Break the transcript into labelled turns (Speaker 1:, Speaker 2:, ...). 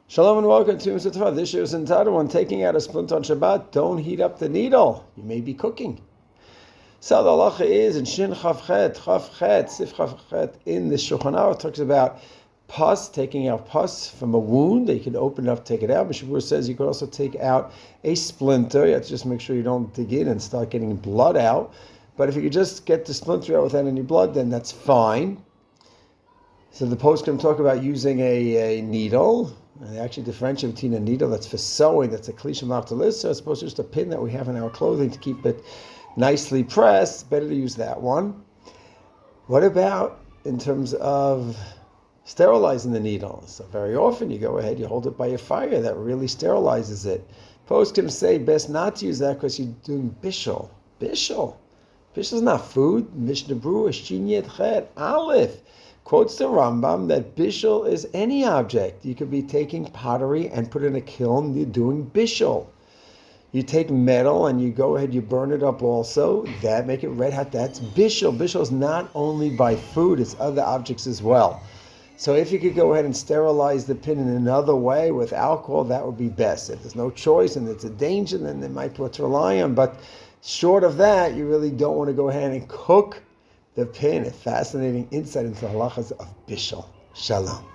Speaker 1: Shalom and welcome to Mr. Tava. This year is entitled, when taking out a splinter on Shabbat, don't heat up the needle. You may be cooking. So the halacha is in Shin Chavchet, Sif Chavchet, in the Shulchan Aruch, talks about pus, taking out pus from a wound. You can open it up, take it out. Mishabur says you can also take out a splinter. You have to just make sure you don't dig in and start getting blood out. But if you could just get the splinter out without any blood, then that's fine. So the post can talk about using a needle. And they actually differentiate between a needle that's for sewing, that's a klisha machtalis, so as opposed to just a pin that we have in our clothing to keep it nicely pressed. Better to use that one. What about in terms of sterilizing the needle? So very often you go ahead, you hold it by your fire, that really sterilizes it. Post can say best not to use that because you're doing bishul. Bishul is not food. Mishnah Berurah, Shin Yed Chet, Aleph, quotes the Rambam that bishul is any object. You could be taking pottery and put it in a kiln, you're doing bishul. You take metal and you go ahead, you burn it up also, that make it red hot, that's bishul. Bishul is not only by food, it's other objects as well. So if you could go ahead and sterilize the pin in another way with alcohol, that would be best. If there's no choice and it's a danger, then they might put to rely on. But short of that, you really don't want to go ahead and cook the pin. A fascinating insight into the halachas of bishul. Shalom.